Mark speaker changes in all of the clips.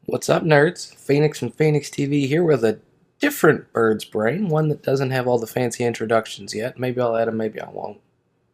Speaker 1: What's up, nerds? Phoenix from Phoenix TV here with a different bird's brain, one that doesn't have all the fancy introductions yet. Maybe I'll add them, maybe I won't.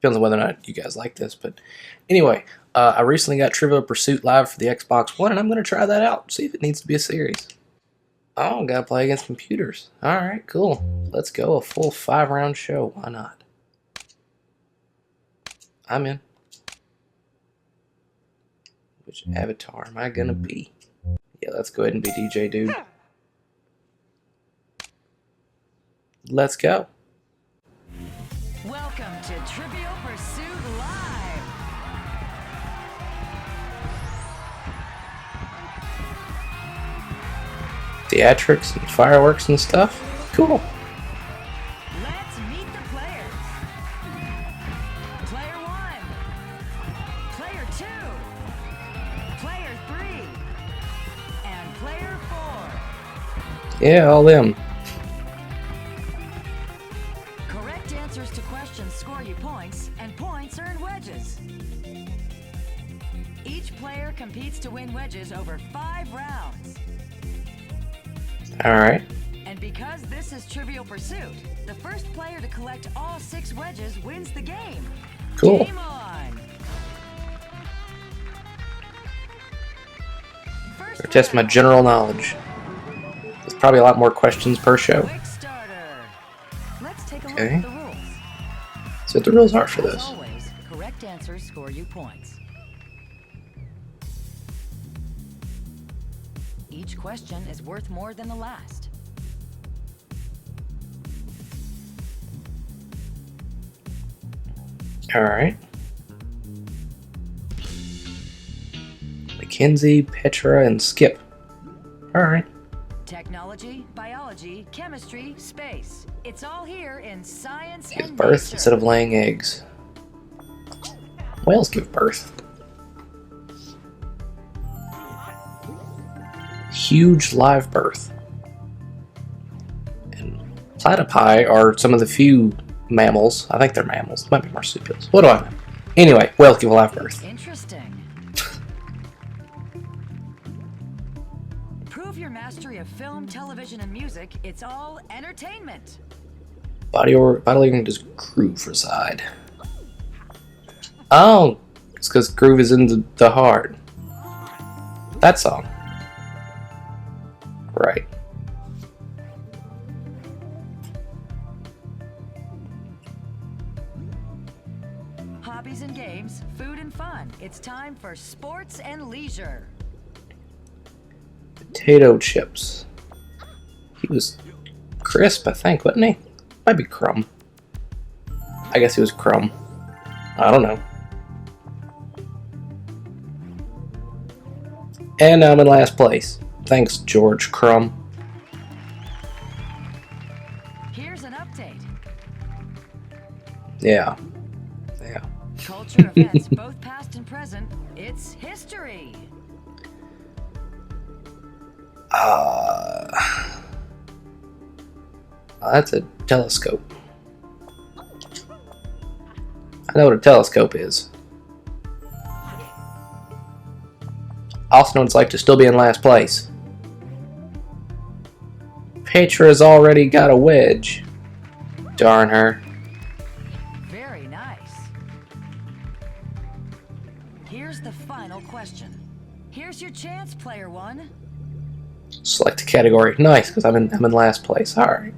Speaker 1: Depends on whether or not you guys like this. But anyway, I recently got Trivial Pursuit live for the Xbox One, and I'm going to try that out, see if it needs to be a series. Oh, gotta play against computers. Alright, cool. Let's go. A full 5-round show. Why not? I'm in. Which avatar am I going to be? Yeah, let's go ahead and be DJ Dude. Let's go.
Speaker 2: Welcome to Trivial Pursuit Live.
Speaker 1: Theatrics and fireworks and stuff. Cool.
Speaker 2: Let's meet the players. Player 1, Player 2, Player 3, and Player 4.
Speaker 1: Yeah, all them.
Speaker 2: Correct answers to questions score you points, and points earn wedges. Each player competes to win wedges over 5 rounds.
Speaker 1: Alright.
Speaker 2: And because this is Trivial Pursuit, the first player to collect all 6 wedges wins the game.
Speaker 1: Cool.
Speaker 2: Game on! First
Speaker 1: Or test my
Speaker 2: round.
Speaker 1: general knowledge. There's probably a lot more questions per show.
Speaker 2: Quick starter. Let's take a look
Speaker 1: Okay.
Speaker 2: at the rules.
Speaker 1: So what the rules are for
Speaker 2: As
Speaker 1: this.
Speaker 2: always, correct answers score you points. Each question is worth more than the last.
Speaker 1: Alright. Mackenzie, Petra, and Skip. Alright.
Speaker 2: Technology, biology, chemistry, space. It's all here in science
Speaker 1: Give
Speaker 2: and
Speaker 1: birth
Speaker 2: nature.
Speaker 1: instead of laying eggs. Whales give birth. Huge live birth. And platypi are some of the few mammals. I think they're mammals. Might be marsupials. What do I know? Anyway, whales give a live birth.
Speaker 2: Interesting. Prove your mastery of film, television, and music. It's all entertainment.
Speaker 1: Bodily organ does groove reside. Oh, it's because groove is in the heart. That song. Right.
Speaker 2: Hobbies and games, food and fun. It's time for sports and leisure.
Speaker 1: Potato chips. He was crisp, I think, wasn't he? Might be crumb. I guess he was crumb. I don't know. And I'm in last place. Thanks, George Crumb.
Speaker 2: Here's an update.
Speaker 1: Yeah. Yeah.
Speaker 2: Culture events, both past and present. It's history.
Speaker 1: That's a telescope. I know what a telescope is. I also know what it's like to still be in last place. Petra's already got a wedge. Darn her.
Speaker 2: Very nice. Here's the final question. Here's your chance, player 1.
Speaker 1: Select a category. Nice, because I'm in last place. Alright.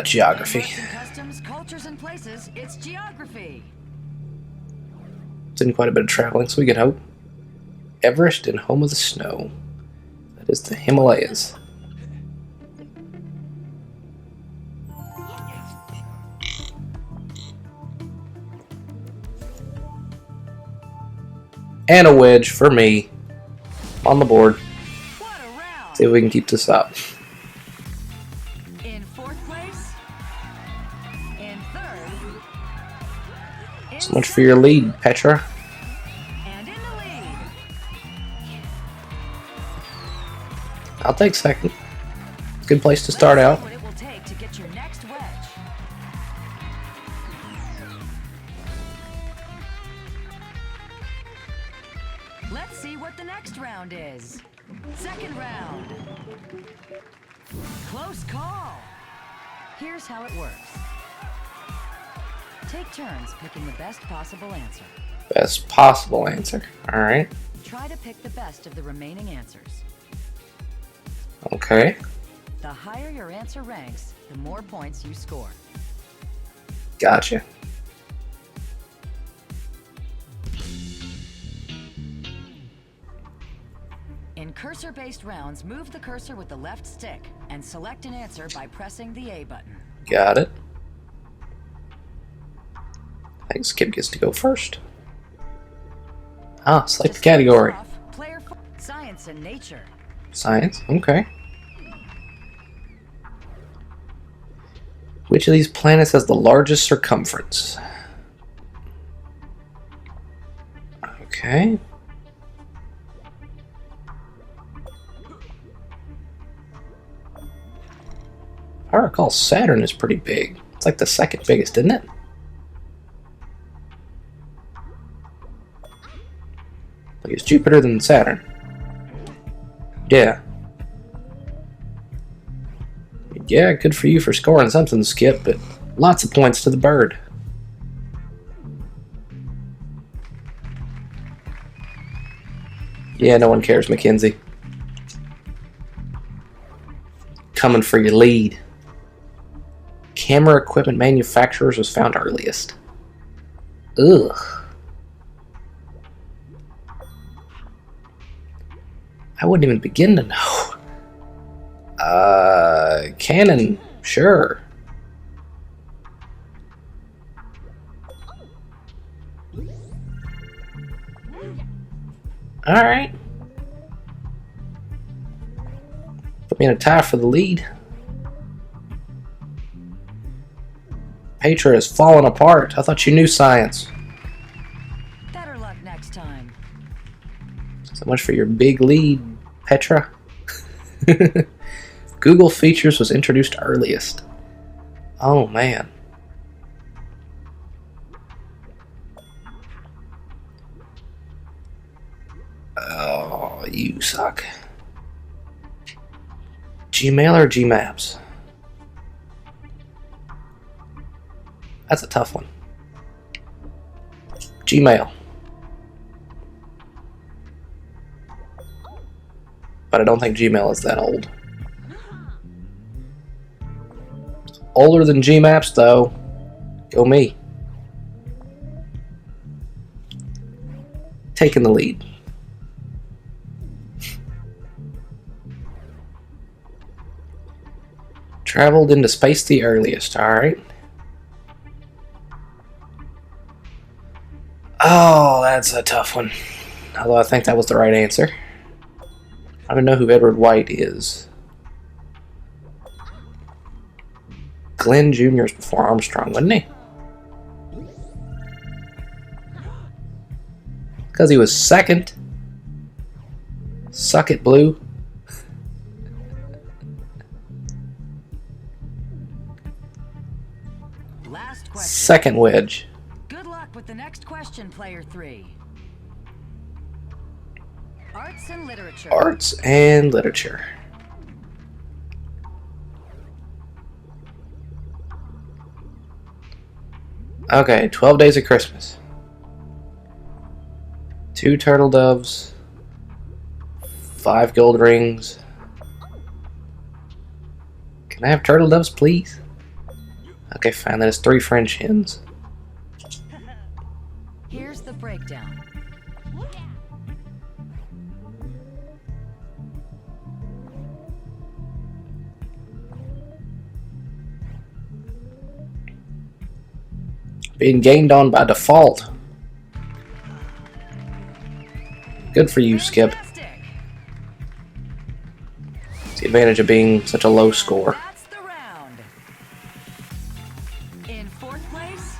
Speaker 1: Geography.
Speaker 2: Landmarks and customs, cultures and places. It's geography.
Speaker 1: Did quite a bit of traveling, so we can hope. Everest and home of the snow. That is the Himalayas. And a wedge for me. On the board.
Speaker 2: What a round!
Speaker 1: See if we can keep this up.
Speaker 2: In 4th place. In 3rd. In
Speaker 1: So much for your lead, Petra.
Speaker 2: And in the lead.
Speaker 1: I'll take second. Good place to start out.
Speaker 2: What it will take to get your next wedge. Let's see what the next round is. Second round. Close call. Here's how it works. Take turns picking the best possible answer.
Speaker 1: Best possible answer. All right.
Speaker 2: Try to pick the best of the remaining answers.
Speaker 1: Okay.
Speaker 2: The higher your answer ranks, the more points you score.
Speaker 1: Gotcha.
Speaker 2: In cursor-based rounds, move the cursor with the left stick and select an answer by pressing the A button.
Speaker 1: Got it. I think Skip gets to go first. Ah, select the category.
Speaker 2: Science and nature.
Speaker 1: Science, okay. Which of these planets has the largest circumference? Okay. If I recall, Saturn is pretty big. It's like the second biggest, isn't it? Like, it's Jupiter than Saturn. Yeah. Yeah, good for you for scoring something, Skip, but lots of points to the bird. Yeah, no one cares, Mackenzie. Coming for your lead. Camera equipment manufacturers was found earliest. Ugh. I wouldn't even begin to know. Canon, sure. Alright. Put me in a tie for the lead. Petra is falling apart. I thought you knew science.
Speaker 2: Better luck next time.
Speaker 1: So much for your big lead, Petra. Google Features was introduced earliest. Oh, man. Oh, you suck. Gmail or Gmaps? That's a tough one. Gmail. But I don't think Gmail is that old. Older than Gmaps, though. Go me. Taking the lead. Traveled into space the earliest, alright. Oh, that's a tough one. Although I think that was the right answer. I don't know who Edward White is. Glenn Jr. is before Armstrong, wasn't he? Because he was second. Suck it, Blue.
Speaker 2: Last question.
Speaker 1: Second wedge.
Speaker 2: Good luck with the next question, player 3. Arts and literature.
Speaker 1: Arts and literature. Okay, 12 Days of Christmas. 2 turtle doves. 5 gold rings. Can I have turtle doves, please? Okay, fine. That is 3 French hens.
Speaker 2: Here's the breakdown.
Speaker 1: Being gained on by default. Good for you, Skip.
Speaker 2: Fantastic.
Speaker 1: It's the advantage of being such a low score.
Speaker 2: That's the round. In 4th place,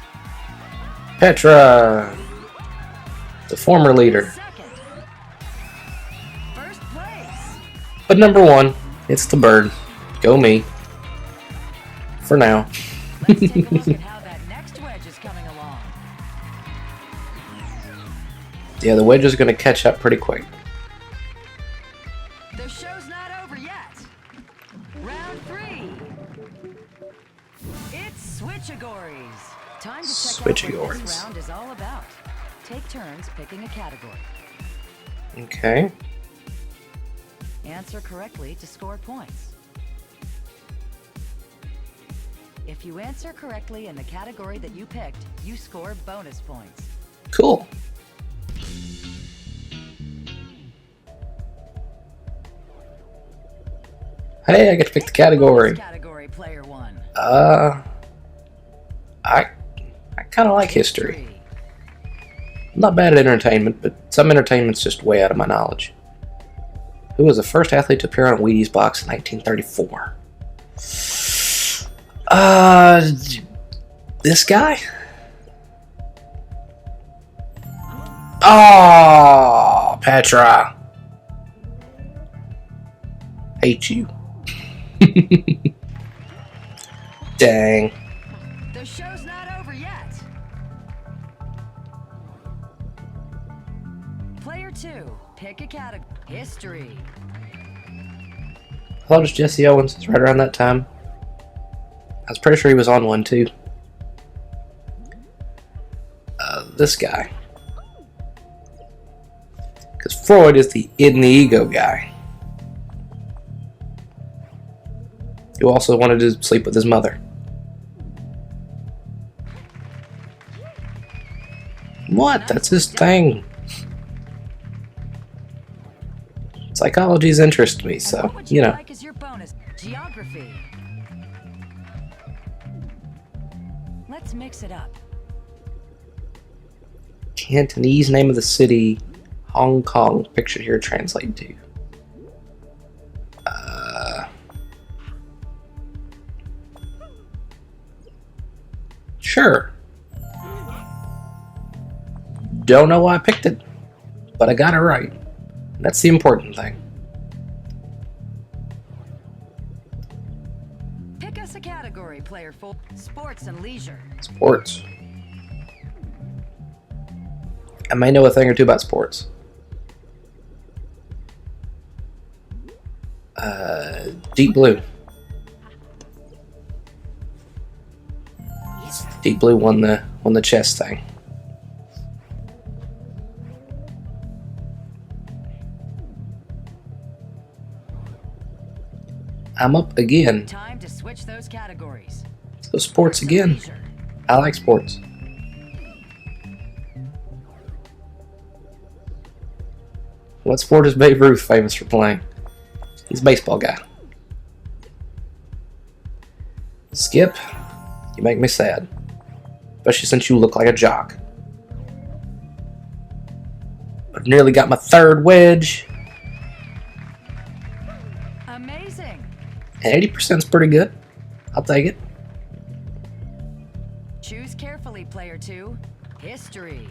Speaker 1: Petra, the former leader.
Speaker 2: 2nd. 1st place,
Speaker 1: But number 1, it's the bird. Go me. For now.
Speaker 2: let's take a look at how that next wedge is coming along.
Speaker 1: Yeah, the wedge is going to catch up pretty quick.
Speaker 2: The show's not over yet. Round 3. It's Switchagories. Time to check out what
Speaker 1: Switchagories.
Speaker 2: this round is all about. Take turns picking a category.
Speaker 1: Okay.
Speaker 2: Answer correctly to score points. If you answer correctly in the category that you picked, you score bonus points.
Speaker 1: Cool. Hey, I get to pick the category.
Speaker 2: Category player 1.
Speaker 1: I kind of like history. I'm not bad at entertainment, but some entertainment's just way out of my knowledge. Who was the first athlete to appear on a Wheaties box in 1934? This guy? Oh, Petra. Hate you. Dang.
Speaker 2: The show's not over yet. Player 2, pick a category. History.
Speaker 1: I thought it was Jesse Owens. It's right around that time. I was pretty sure he was on one too. This guy. Because Freud is the id the ego guy. Who also wanted to sleep with his mother. What? That's his thing. Psychologies interest me,
Speaker 2: And
Speaker 1: so,
Speaker 2: what would
Speaker 1: you know.
Speaker 2: like as your bonus? Geography. Let's mix it up.
Speaker 1: Cantonese name of the city, Hong Kong. Picture here translate to. Sure. Don't know why I picked it, but I got it right. That's the important thing.
Speaker 2: Pick us a category, player 4. Sports and leisure.
Speaker 1: Sports. I may know a thing or two about sports. Deep Blue. Deep Blue won the chess thing. I'm up again.
Speaker 2: Time to switch those categories.
Speaker 1: So sports again.
Speaker 2: Leisure.
Speaker 1: I like sports. What sport is Babe Ruth famous for playing? He's a baseball guy. Skip, you make me sad. Especially since you look like a jock. I've nearly got my third wedge.
Speaker 2: Amazing.
Speaker 1: And 80% is pretty good. I'll take it.
Speaker 2: Choose carefully, player 2. History.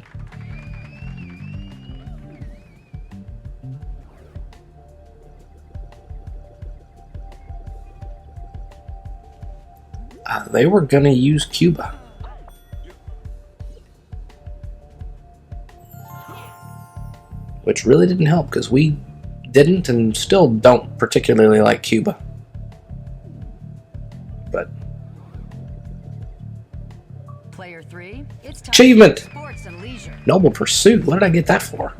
Speaker 1: They were gonna use Cuba. Which really didn't help because we didn't and still don't particularly like Cuba. But
Speaker 2: Player 3. It's time
Speaker 1: Achievement!
Speaker 2: for sports and leisure.
Speaker 1: Noble Pursuit. What did I get that for?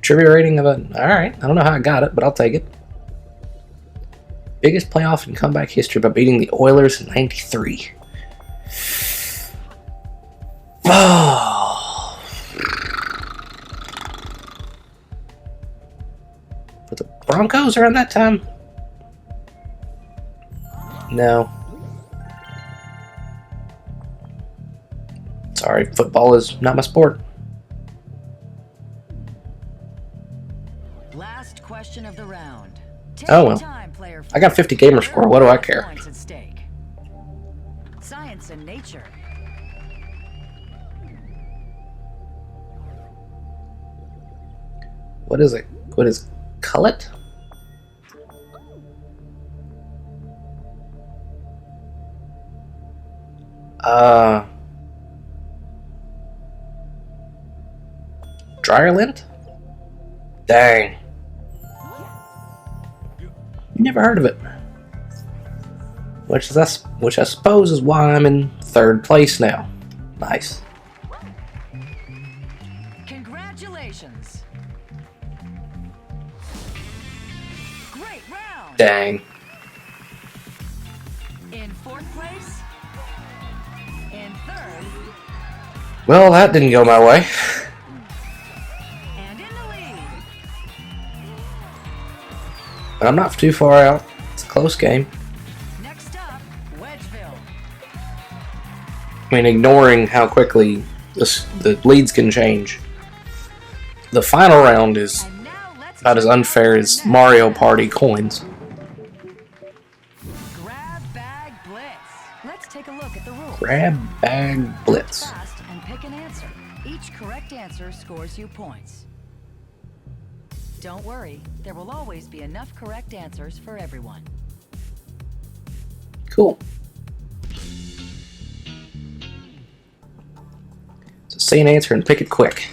Speaker 1: Trivia rating of a. Alright, I don't know how I got it, but I'll take it. Biggest playoff in comeback history by beating the Oilers in '93. Oh. Were the Broncos around that time? No. Sorry, football is not my sport.
Speaker 2: Last question of the round. Take
Speaker 1: Oh,
Speaker 2: your
Speaker 1: well.
Speaker 2: time, player
Speaker 1: I got 50 gamer score. What do I care?
Speaker 2: Points at stake. Science and nature.
Speaker 1: What is it? What is cullet? Dryer lint? Dang. Never heard of it. Which I suppose is why I'm in 3rd place now. Nice.
Speaker 2: Congratulations. Great round.
Speaker 1: Dang.
Speaker 2: In 4th place. In 3rd.
Speaker 1: Well, that didn't go my way.
Speaker 2: And in the lead.
Speaker 1: But I'm not too far out. It's a close game.
Speaker 2: Next up, Wedgeville.
Speaker 1: I mean, ignoring how quickly the leads can change. The final round is
Speaker 2: And now let's
Speaker 1: about as
Speaker 2: check out
Speaker 1: unfair
Speaker 2: the
Speaker 1: as
Speaker 2: next
Speaker 1: Mario
Speaker 2: round.
Speaker 1: Party coins.
Speaker 2: Grab Bag Blitz. Let's take a look at the rules.
Speaker 1: Grab Bag Blitz.
Speaker 2: Fast and pick an answer. Each correct answer scores you points. Don't worry, there will always be enough correct answers for everyone.
Speaker 1: Cool. So say an answer and pick it quick.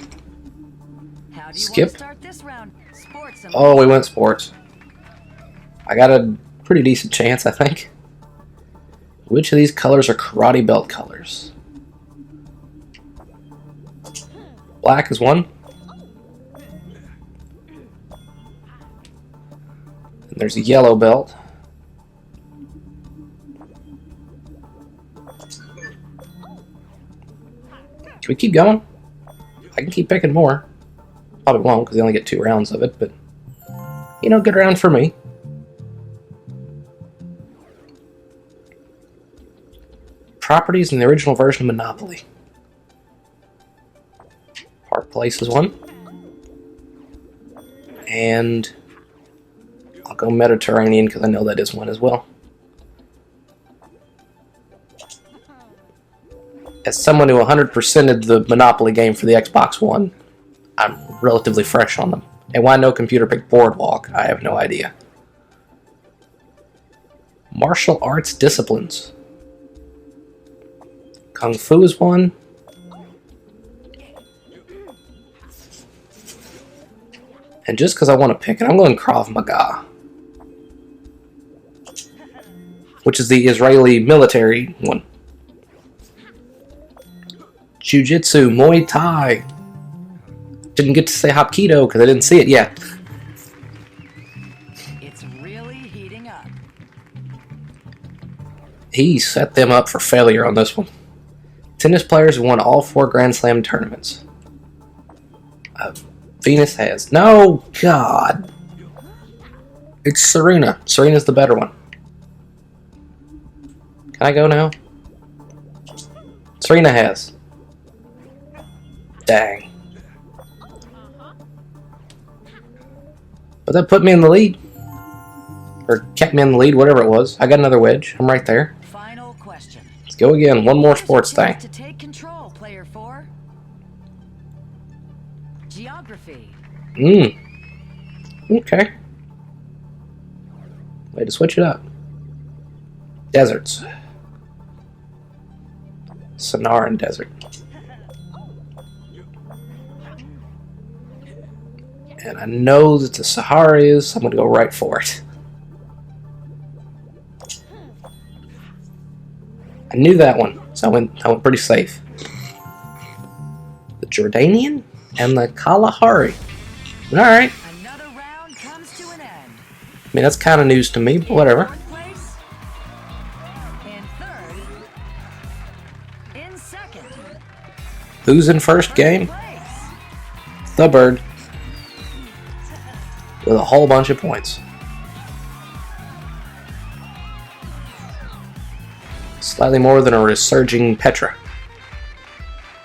Speaker 2: How do you
Speaker 1: Skip.
Speaker 2: want to start this round? Sports and
Speaker 1: Oh, we went sports. I got a pretty decent chance, I think. Which of these colors are karate belt colors? Black is one. And there's a yellow belt. Can we keep going? I can keep picking more. Probably won't because they only get 2 rounds of it, but you know, good round for me. Properties in the original version of Monopoly. Park Place is one. And I'll go Mediterranean because I know that is one as well. As someone who 100%ed the Monopoly game for the Xbox One, I'm relatively fresh on them. And why no computer picked Boardwalk, I have no idea. Martial arts disciplines. Kung Fu is one. And just because I want to pick it, I'm going Krav Maga. Which is the Israeli military one. Jiu-Jitsu, Muay Thai. Didn't get to say Hapkido because I didn't see it yet.
Speaker 2: it's really heating up.
Speaker 1: He set them up for failure on this one. Tennis players who won all 4 Grand Slam tournaments. Venus has. No, God. It's Serena. Serena's the better one. Can I go now? Serena has. Dang. But that put me in the lead. Or kept me in the lead, whatever it was. I got another wedge. I'm right there.
Speaker 2: Final question.
Speaker 1: Let's go again. One more
Speaker 2: Here's
Speaker 1: sports
Speaker 2: your
Speaker 1: thing.
Speaker 2: chance to take control, player 4. Geography.
Speaker 1: Okay. Way to switch it up. Deserts. Sonoran Desert. And I know that the Sahara is, so I'm going to go right for it. I knew that one, so I went pretty safe. The Jordanian and the Kalahari. Alright.
Speaker 2: Another round comes to an end.
Speaker 1: I mean, that's kind of news to me, but whatever.
Speaker 2: Fourth place. In 3rd. In 2nd.
Speaker 1: Who's in first game?
Speaker 2: Place.
Speaker 1: The Bird. With a whole bunch of points. Slightly more than a resurging Petra.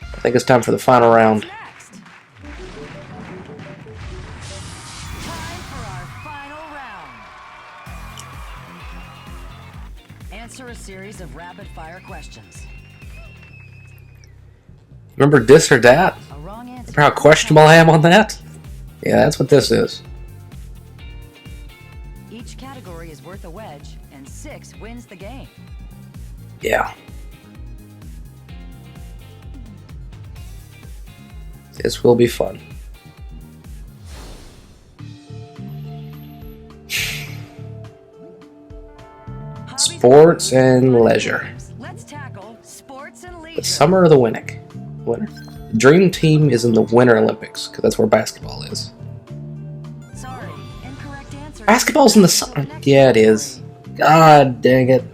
Speaker 1: I think it's time for the final round.
Speaker 2: Next. Time for our final round. Answer a series of rapid-fire questions.
Speaker 1: Remember this or that?
Speaker 2: A wrong answer.
Speaker 1: Remember how questionable I am on that? Yeah, that's what this is.
Speaker 2: Each category is worth a wedge, and 6 wins the game.
Speaker 1: Yeah. This will be fun. Sports and leisure.
Speaker 2: Let's tackle sports and
Speaker 1: The
Speaker 2: leisure.
Speaker 1: summer of the winter. The dream team is in the Winter Olympics, because that's where basketball is.
Speaker 2: Sorry, incorrect answer.
Speaker 1: Basketball's in the summer. Yeah, it is. God dang it.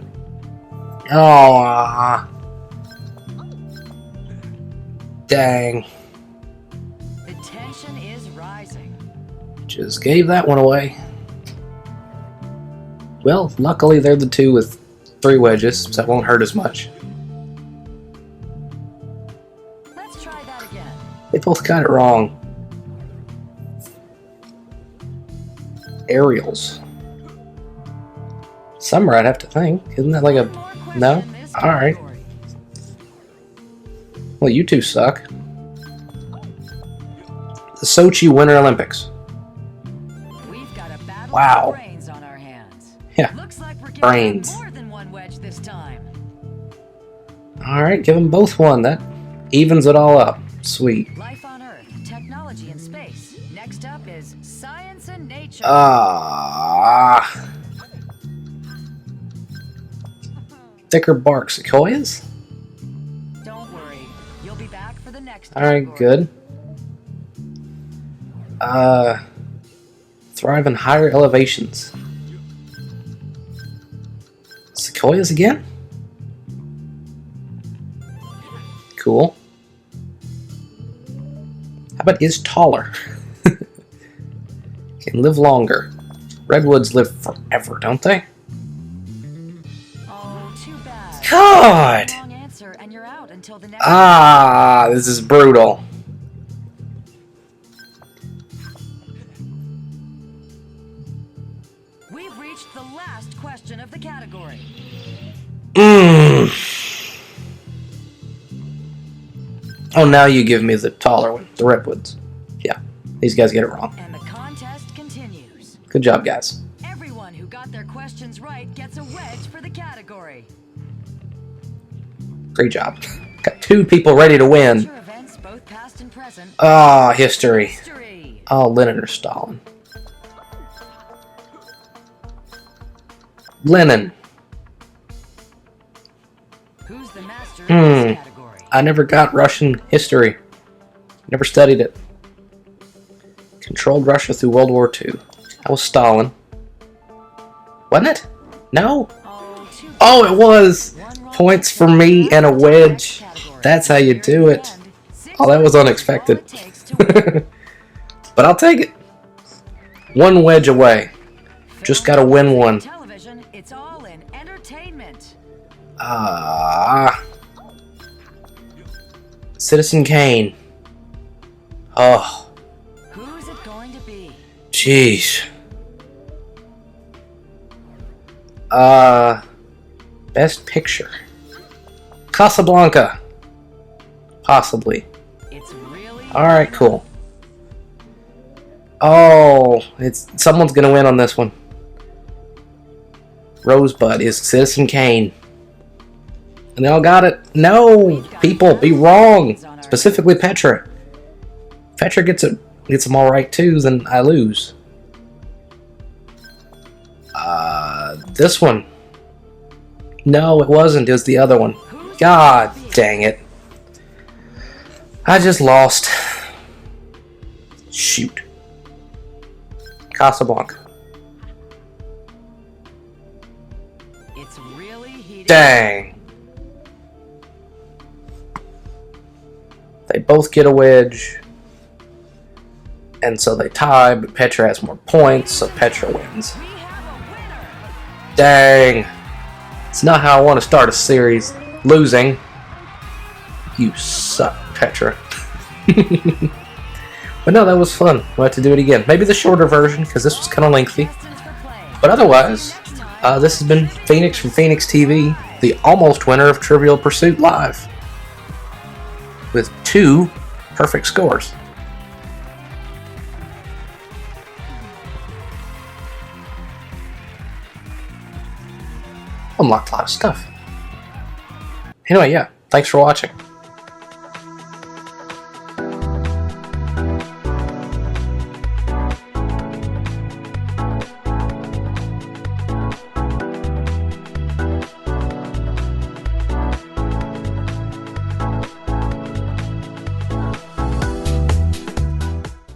Speaker 1: Oh, dang.
Speaker 2: The tension is rising.
Speaker 1: Just gave that one away. Well, luckily they're the two with 3 wedges, so that won't hurt as much.
Speaker 2: Let's try that again.
Speaker 1: They both got it wrong. Aerials. Summer, I'd have to think. Isn't that like a...
Speaker 2: One more question
Speaker 1: No?
Speaker 2: in this
Speaker 1: Alright.
Speaker 2: category.
Speaker 1: Well, you two suck. The Sochi Winter Olympics.
Speaker 2: We've got a battle
Speaker 1: Wow.
Speaker 2: of brains on our hands.
Speaker 1: Yeah.
Speaker 2: Looks like we're getting
Speaker 1: Brains.
Speaker 2: more than one wedge this time.
Speaker 1: Alright, give them both one. That evens it all up. Sweet.
Speaker 2: Life on Earth, technology in space. Next up is science and nature.
Speaker 1: Thicker bark sequoias?
Speaker 2: Don't worry, you'll be back for the next
Speaker 1: Alright,
Speaker 2: category.
Speaker 1: good. Thrive in higher elevations. Sequoias again? Cool. How about is taller? Can live longer. Redwoods live forever, don't they?
Speaker 2: Oh, too bad.
Speaker 1: God!
Speaker 2: Wrong answer, and you're out until the next.
Speaker 1: This is brutal.
Speaker 2: We've reached the last question of the category.
Speaker 1: Oh, now you give me the taller one, the redwoods. Yeah, these guys get it wrong.
Speaker 2: And the contest continues.
Speaker 1: Good job, guys.
Speaker 2: Everyone who got their questions right gets a wedge for the category.
Speaker 1: Great job. Got 2 people ready to win.
Speaker 2: Future events, both past and present.
Speaker 1: History.
Speaker 2: History.
Speaker 1: Lenin or Stalin. Lenin.
Speaker 2: Who's the master in this category?
Speaker 1: I never got Russian history. Never studied it. Controlled Russia through World War II. That was Stalin. Wasn't it? No?
Speaker 2: Oh, too
Speaker 1: Oh, it was!
Speaker 2: One wrong
Speaker 1: Points
Speaker 2: answer
Speaker 1: for me
Speaker 2: and
Speaker 1: and a
Speaker 2: you're out of the next
Speaker 1: wedge.
Speaker 2: category.
Speaker 1: That's how you
Speaker 2: Here
Speaker 1: do
Speaker 2: at
Speaker 1: it.
Speaker 2: the end, 6
Speaker 1: Oh, that was
Speaker 2: wedges is all
Speaker 1: unexpected.
Speaker 2: it takes to win.
Speaker 1: But I'll take it. 1 wedge away. Just gotta win one.
Speaker 2: Television, it's all in entertainment.
Speaker 1: Citizen Kane. Oh,
Speaker 2: Who's it going to be?
Speaker 1: jeez. Best Picture. Casablanca. Possibly.
Speaker 2: It's really
Speaker 1: Alright, cool. Oh, someone's gonna win on this one. Rosebud is Citizen Kane. And they all got it. No! People, be wrong! Specifically Petra. Petra gets them all right too, then I lose. This one. No, it wasn't. It was the other one. God dang it. I just lost. Shoot. Casablanca.
Speaker 2: It's really heating.
Speaker 1: Dang. They both get a wedge. And so they tie, but Petra has more points, so Petra wins.
Speaker 2: We have a winner.
Speaker 1: Dang. It's not how I want to start a series. Losing. You suck, Petra. But no, that was fun. We'll have to do it again. Maybe the shorter version, because this was kind of lengthy.
Speaker 2: Contestants for play.
Speaker 1: But otherwise, this has been Phoenix from Phoenix TV, the almost winner of Trivial Pursuit Live, with 2 perfect scores. Unlocked a lot of stuff. Anyway, yeah, thanks for watching.